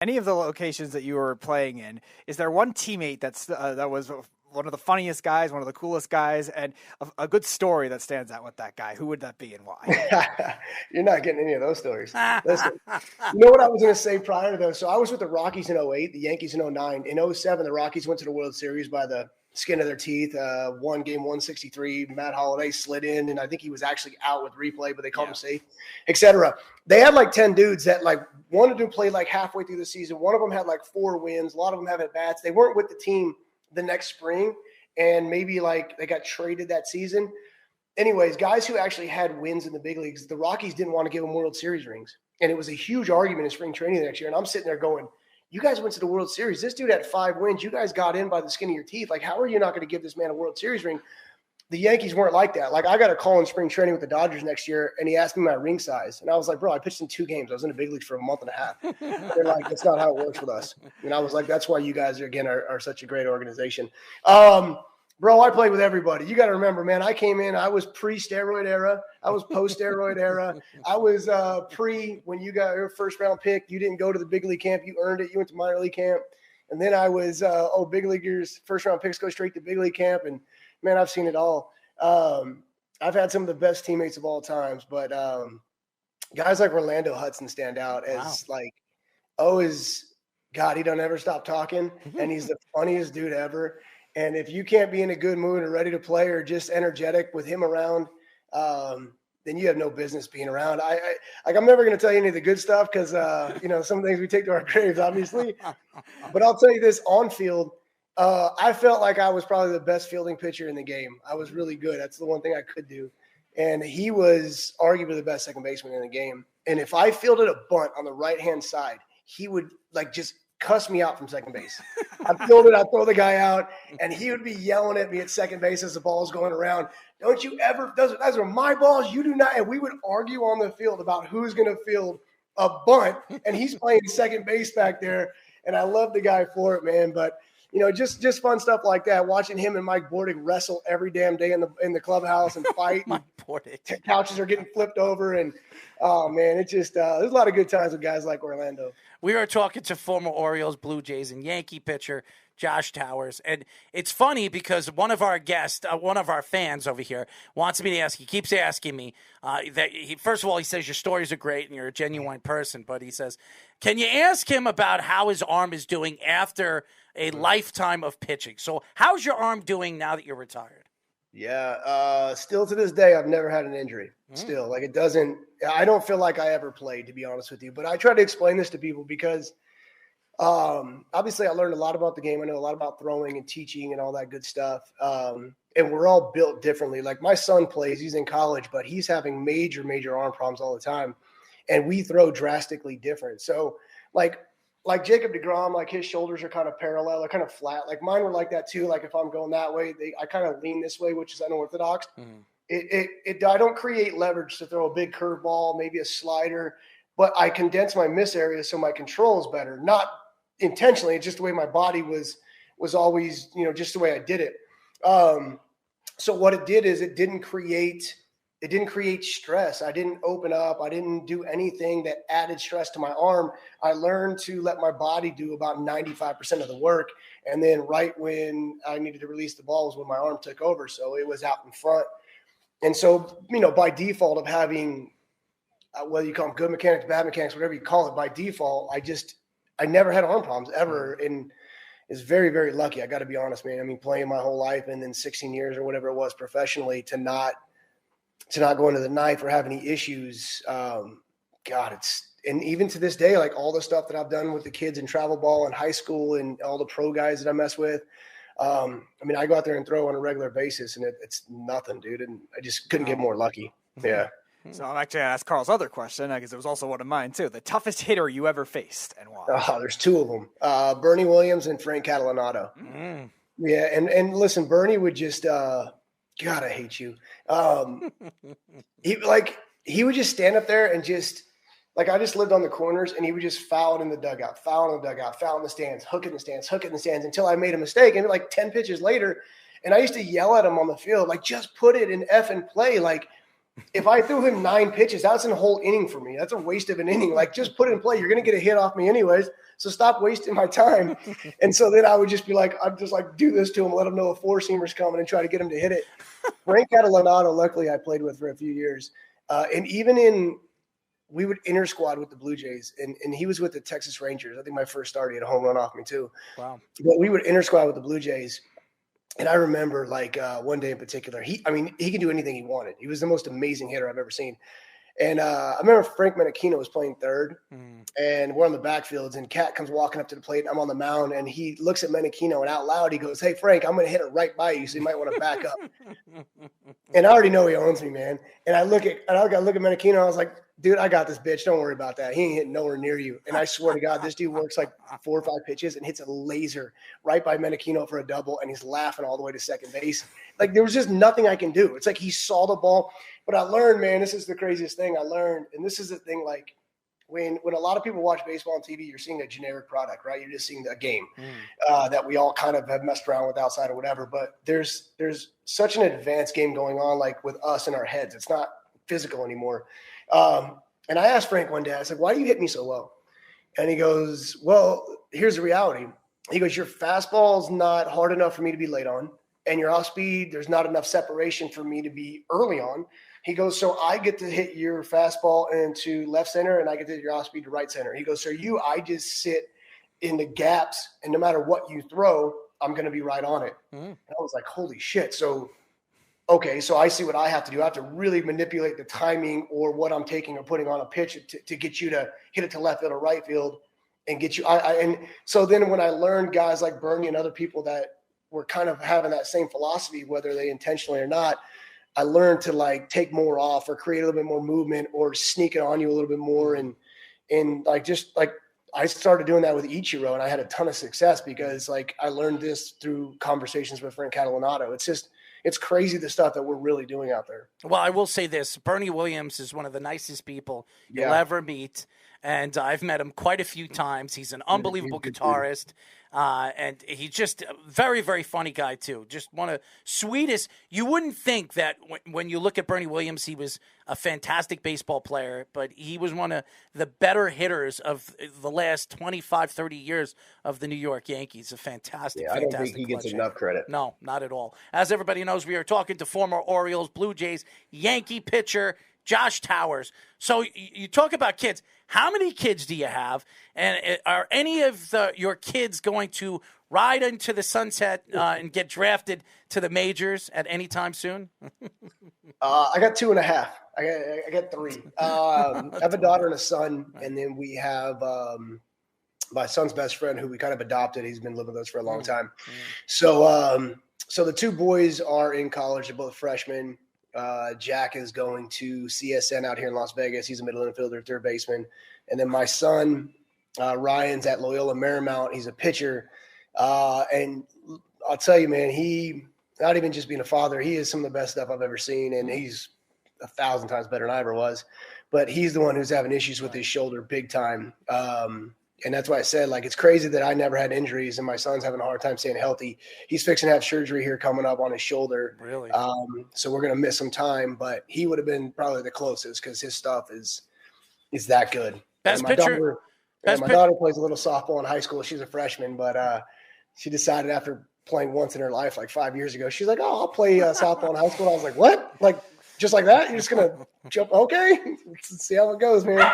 Any of the locations that you were playing in, is there one teammate that was one of the funniest guys, one of the coolest guys, and a good story that stands out with that guy? Who would that be and why? You're not getting any of those stories. Listen, you know what I was going to say prior to those? So I was with the Rockies in 2008, the Yankees in 2009. In 2007, the Rockies went to the World Series by the skin of their teeth. Won game 163. Matt Halladay slid in, and I think he was actually out with replay, but they called him safe, etc. They had like 10 dudes that like wanted to play like halfway through the season. One of them had like 4 wins. A lot of them have at bats. They weren't with the team the next spring, and maybe like they got traded that season. Anyways, guys who actually had wins in the big leagues, the Rockies didn't want to give them World Series rings. And it was a huge argument in spring training the next year. And I'm sitting there going, you guys went to the World Series. This dude had 5 wins. You guys got in by the skin of your teeth. Like, how are you not going to give this man a World Series ring? The Yankees weren't like that. Like, I got a call in spring training with the Dodgers next year, and he asked me my ring size. And I was like, bro, I pitched in 2 games. I was in the big leagues for a month and a half. They're like, that's not how it works with us. And I was like, that's why you guys, are such a great organization. Bro, I played with everybody. You got to remember, man, I came in, I was pre-steroid era. I was post-steroid era. I was when you got your first-round pick, you didn't go to the big league camp. You earned it. You went to minor league camp. And then I was, big leaguers, first-round picks go straight to big league camp. And, man, I've seen it all. I've had some of the best teammates of all times. But guys like Orlando Hudson stand out as, God, he don't ever stop talking. And he's the funniest dude ever. And if you can't be in a good mood or ready to play or just energetic with him around, then you have no business being around. I'm never going to tell you any of the good stuff because, some things we take to our graves, obviously. But I'll tell you this, on field, I felt like I was probably the best fielding pitcher in the game. I was really good. That's the one thing I could do. And he was arguably the best second baseman in the game. And if I fielded a bunt on the right-hand side, he would just cuss me out from second base. I'd field it, I'd throw the guy out, and he would be yelling at me at second base as the ball's going around. Don't you ever, those are my balls, you do not. And we would argue on the field about who's going to field a bunt, and he's playing second base back there, and I love the guy for it, man. But, just fun stuff like that, watching him and Mike Bordick wrestle every damn day in the clubhouse and fight. Mike Bordick. Couches are getting flipped over, and, oh, man, it's just there's a lot of good times with guys like Orlando. We are talking to former Orioles, Blue Jays, and Yankee pitcher Josh Towers. And it's funny because one of our guests, one of our fans over here, wants me to ask, he keeps asking me, first of all, he says your stories are great and you're a genuine person, but he says, can you ask him about how his arm is doing after a lifetime of pitching? So how's your arm doing now that you're retired? Yeah, still to this day, I've never had an injury. Still, I don't feel like I ever played, to be honest with you. But I try to explain this to people because obviously I learned a lot about the game. I know a lot about throwing and teaching and all that good stuff. And we're all built differently. Like my son plays, he's in college, but he's having major, major arm problems all the time. And we throw drastically different. So like Jacob deGrom, like his shoulders are kind of parallel, they're kind of flat. Like mine were like that too. Like if I'm going that way, I kind of lean this way, which is unorthodox. Mm-hmm. I don't create leverage to throw a big curveball, maybe a slider, but I condense my miss area so my control is better. Not intentionally, it's just the way my body was always, just the way I did it. So what it did is it didn't create stress. I didn't open up. I didn't do anything that added stress to my arm. I learned to let my body do about 95% of the work. And then right when I needed to release the ball was when my arm took over. So it was out in front. And so, by default of having, whether you call them good mechanics, bad mechanics, whatever you call it, by default, I never had arm problems ever. And it's very, very lucky. I got to be honest, man. I mean, playing my whole life and then 16 years or whatever it was professionally to not go into the knife or have any issues. And even to this day, like all the stuff that I've done with the kids in travel ball and high school and all the pro guys that I mess with. I go out there and throw on a regular basis and it's nothing, dude. And I just couldn't get more lucky. Yeah. So I'm actually going to ask Carl's other question because it was also one of mine too. The toughest hitter you ever faced and why? Oh, there's 2 of them. Bernie Williams and Frank Catalanato. Mm-hmm. Yeah. And listen, Bernie would just, God, I hate you. He would just stand up there and just I just lived on the corners and he would just foul it in the dugout, foul in the stands, hook in the stands until I made a mistake. And 10 pitches later, and I used to yell at him on the field, just put it in effing play. if I threw him 9 pitches, that's a whole inning for me. That's a waste of an inning. Like, just put it in play. You're going to get a hit off me anyways, so stop wasting my time. And so then I would just be like, I'm just like, do this to him, let him know a 4-seamer's coming and try to get him to hit it. Frank Catalanato, luckily I played with for a few years. And even we would inter-squad with the Blue Jays, and he was with the Texas Rangers. I think my first start, he had a home run off me too. Wow. But we would inter-squad with the Blue Jays. And I remember, like, one day in particular, he could do anything he wanted. He was the most amazing hitter I've ever seen. And I remember Frank Menachino was playing third, and we're on the backfields, and Cat comes walking up to the plate, and I'm on the mound, and he looks at Menachino, and out loud he goes, "Hey, Frank, I'm going to hit it right by you, so you might want to back up." And I already know he owns me, man. And I look at Menachino, I was like, "Dude, I got this bitch. Don't worry about that. He ain't hitting nowhere near you." And I swear to God, this dude works like 4 or 5 pitches and hits a laser right by Menachino for a double, and he's laughing all the way to second base. Like, there was just nothing I can do. It's like he saw the ball. But I learned, man, this is the craziest thing I learned. And this is the thing, like, when a lot of people watch baseball on TV, you're seeing a generic product, right? You're just seeing a game that we all kind of have messed around with outside or whatever. But there's such an advanced game going on, like, with us in our heads. It's not physical anymore. And I asked Frank one day, I said, "Why do you hit me so low?" And he goes, "Well, here's the reality." He goes, "Your fastball's not hard enough for me to be late on. And your off speed, there's not enough separation for me to be early on." He goes, "So I get to hit your fastball into left center, and I get to hit your off speed to right center." He goes, "So I just sit in the gaps, and no matter what you throw, I'm going to be right on it." And I was like, holy shit. So, okay, so I see what I have to do. I have to really manipulate the timing or what I'm taking or putting on a pitch to get you to hit it to left field or right field and get you. And so then when I learned guys like Bernie and other people that were kind of having that same philosophy, whether they intentionally or not, I learned to, like, take more off or create a little bit more movement or sneak it on you a little bit more. And like, just like, I started doing that with Ichiro, and I had a ton of success because, like, I learned this through conversations with Frank Catalanato. It's crazy the stuff that we're really doing out there. Well, I will say this. Bernie Williams is one of the nicest people you'll ever meet. And I've met him quite a few times. He's an unbelievable guitarist. And he's just a very, very funny guy, too. Just one of sweetest. You wouldn't think that when you look at Bernie Williams, he was a fantastic baseball player, but he was one of the better hitters of the last 25, 30 years of the New York Yankees. A fantastic, I don't think he gets enough credit. No, not at all. As everybody knows, we are talking to former Orioles, Blue Jays, Yankee pitcher Josh Towers. So you talk about kids. How many kids do you have? And are any of your kids going to ride into the sunset and get drafted to the majors at any time soon? I got 2.5. I got 3. I have a daughter and a son, and then we have my son's best friend who we kind of adopted. He's been living with us for a long time. So the 2 boys are in college. They're both freshmen. Jack is going to CSN out here in Las Vegas. He's a middle infielder, third baseman. And then my son, Ryan's at Loyola Marymount. He's a pitcher. And I'll tell you, man, he, not even just being a father, he is some of the best stuff I've ever seen. And he's 1,000 times better than I ever was. But he's the one who's having issues with his shoulder big time. And that's why I said, like, it's crazy that I never had injuries and my son's having a hard time staying healthy. He's fixing to have surgery here coming up on his shoulder. Really? So we're going to miss some time, but he would have been probably the closest because his stuff is that good. Best my pitcher. Daughter plays a little softball in high school. She's a freshman, but she decided after playing once in her life, like 5 years ago, she's like, "Oh, I'll play softball in high school." I was like, "What? Like, just like that? You're just going to jump?" Okay. Let's see how it goes, man.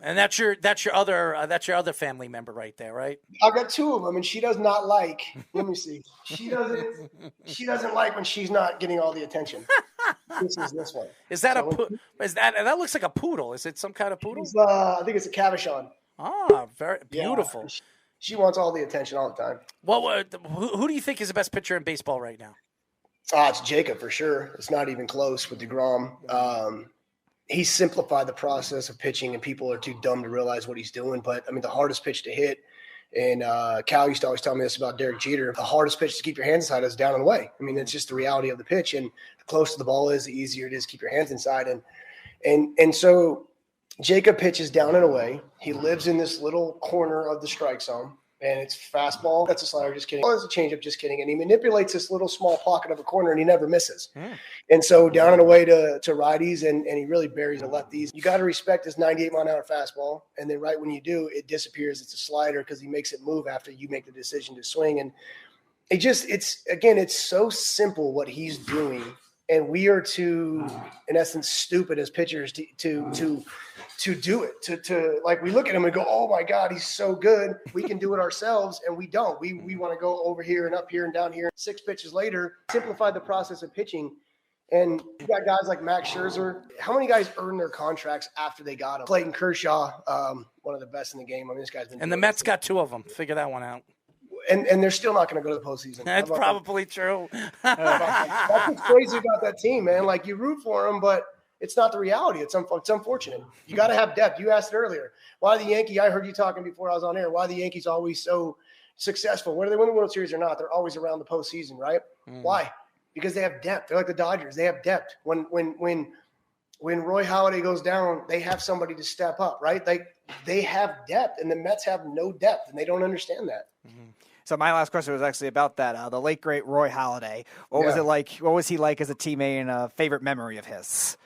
And that's your other family member right there, right? I've got 2 of them, and she does not like. Let me see. She doesn't like when she's not getting all the attention. This is this one. Is that that looks like a poodle? Is it some kind of poodle? I think it's a Cavachon. Ah, very beautiful. Yeah, she wants all the attention all the time. Well, who do you think is the best pitcher in baseball right now? It's Jacob for sure. It's not even close with deGrom. He simplified the process of pitching, and people are too dumb to realize what he's doing. But, I mean, the hardest pitch to hit, and Cal used to always tell me this about Derek Jeter, the hardest pitch to keep your hands inside is down and away. I mean, it's just the reality of the pitch, and the closer the ball is, the easier it is to keep your hands inside. And so Jacob pitches down and away. He lives in this little corner of the strike zone. And it's fastball. That's a slider. Just kidding. Oh, it's a changeup. Just kidding. And he manipulates this little small pocket of a corner, and he never misses. And so down and away to righties, and he really buries the lefties. You got to respect his 98-mile-an-hour fastball. And then right when you do, it disappears. It's a slider because he makes it move after you make the decision to swing. And it's so simple what he's doing. And we are too, in essence, stupid as pitchers to do it. To like, we look at him and go, oh my God, he's so good. We can do it ourselves, and we don't. We want to go over here and up here and down here. 6 pitches later, simplify the process of pitching. And you got guys like Max Scherzer. How many guys earned their contracts after they got them? Clayton Kershaw, one of the best in the game. I mean, this guy's been. And the Mets got 2 of them. Figure that one out. And they're still not going to go to the postseason. That's probably true. That's what's crazy about that team, man. Like, you root for them, but it's not the reality. It's unfortunate. You got to have depth. You asked it earlier. Why the Yankees? I heard you talking before I was on air. Why the Yankees always so successful? Whether they win the World Series or not, they're always around the postseason, right? Why? Because they have depth. They're like the Dodgers. They have depth. When Roy Halladay goes down, they have somebody to step up, right? Like, they have depth, and the Mets have no depth, and they don't understand that. So my last question was actually about that. The late great Roy Halladay. What was it like? What was he like as a teammate, and a favorite memory of his?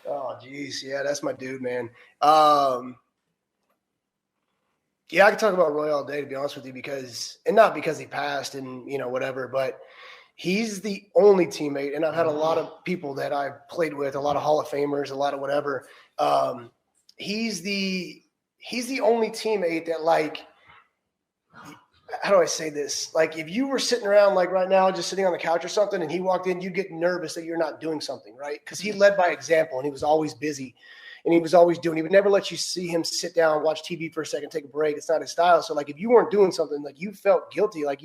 Oh, geez, yeah, that's my dude, man. Yeah, I could talk about Roy all day, to be honest with you, not because he passed and whatever, but he's the only teammate, and I've had a lot of people that I've played with, a lot of Hall of Famers, a lot of whatever. He's the only teammate that, like, how do I say this? Like, if you were sitting around, like right now, just sitting on the couch or something, and he walked in, you get nervous that you're not doing something, right? Because he led by example, and he was always busy, and he was always doing. He would never let you see him sit down, watch TV for a second, take a break. It's not his style. So, like, if you weren't doing something, like, you felt guilty. Like,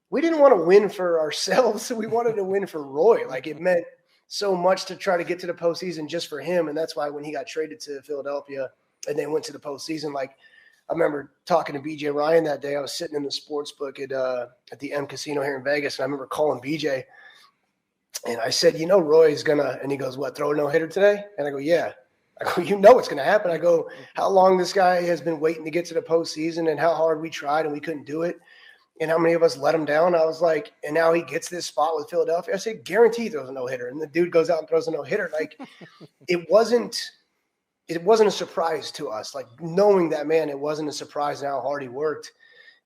we didn't want to win for ourselves, so we wanted to win for Roy. Like, it meant so much to try to get to the postseason just for him, and that's why when he got traded to Philadelphia and then went to the postseason, like, I remember talking to BJ Ryan that day. I was sitting in the sports book at the M Casino here in Vegas, and I remember calling BJ, and I said, Roy's gonna, and he goes, what, throw a no-hitter today? And I go, yeah. I go, it's gonna happen. I go, how long this guy has been waiting to get to the postseason, and how hard we tried and we couldn't do it, and how many of us let him down. I was like, and now he gets this spot with Philadelphia. I said, guarantee he throws a no-hitter, and the dude goes out and throws a no-hitter. Like, it wasn't a surprise to us. Like, knowing that, man, it wasn't a surprise how hard he worked.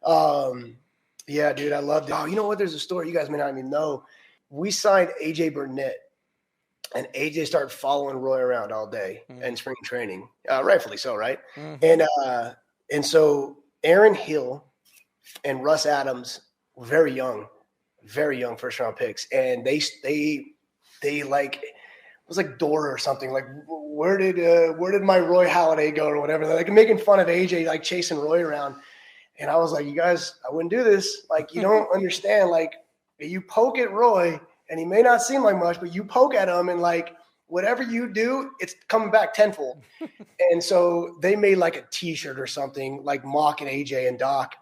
Yeah, dude, I loved it. Oh, you know what? There's a story you guys may not even know. We signed AJ Burnett, and AJ started following Roy around all day in spring training. Rightfully so, right? And so Aaron Hill and Russ Adams were very young first-round picks, and they like, it was like Dora or something. Like, where did my Roy Halladay go or whatever? They're like making fun of AJ, like chasing Roy around. And I was like, you guys, I wouldn't do this. Like, you don't understand. Like, you poke at Roy, and he may not seem like much, but you poke at him, and like, whatever you do, it's coming back tenfold. And so they made like a T-shirt or something, like mocking AJ and Doc.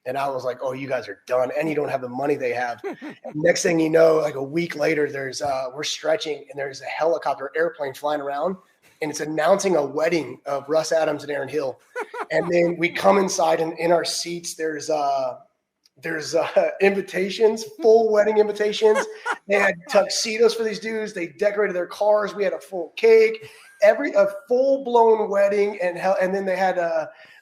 And I was like, oh, you guys are done. And you don't have the money they have. Next thing you know, like a week later, we're stretching, and there's a helicopter airplane flying around, and it's announcing a wedding of Russ Adams and Aaron Hill. And then we come inside, and in our seats, there's invitations, full wedding invitations. They had tuxedos for these dudes. They decorated their cars. We had a full cake, a full blown wedding. And then they had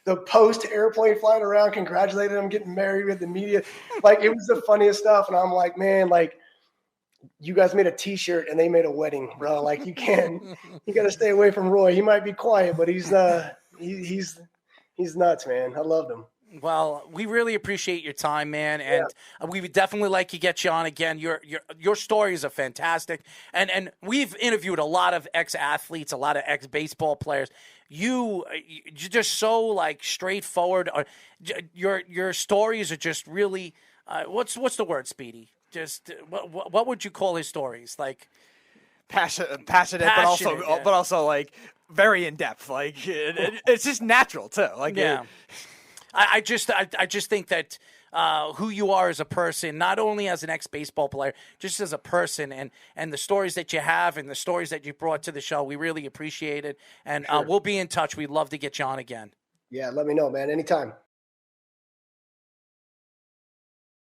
the post airplane flying around, congratulated them getting married with the media. Like, it was the funniest stuff. And I'm like, man, like, you guys made a T-shirt and they made a wedding, bro. Like, you got to stay away from Roy. He might be quiet, but he's nuts, man. I loved him. Well, we really appreciate your time, man, and we would definitely like to get you on again. Your stories are fantastic, and we've interviewed a lot of ex-athletes, a lot of ex-baseball players. You're just so like straightforward. Your stories are just really what's the word, Speedy? Just what would you call his stories? Like passionate, but also like very in depth. Like it's just natural too. Like I just think that who you are as a person, not only as an ex-baseball player, just as a person, and the stories that you have and the stories that you brought to the show, we really appreciate it. And we'll be in touch. We'd love to get you on again. Yeah, let me know, man. Anytime.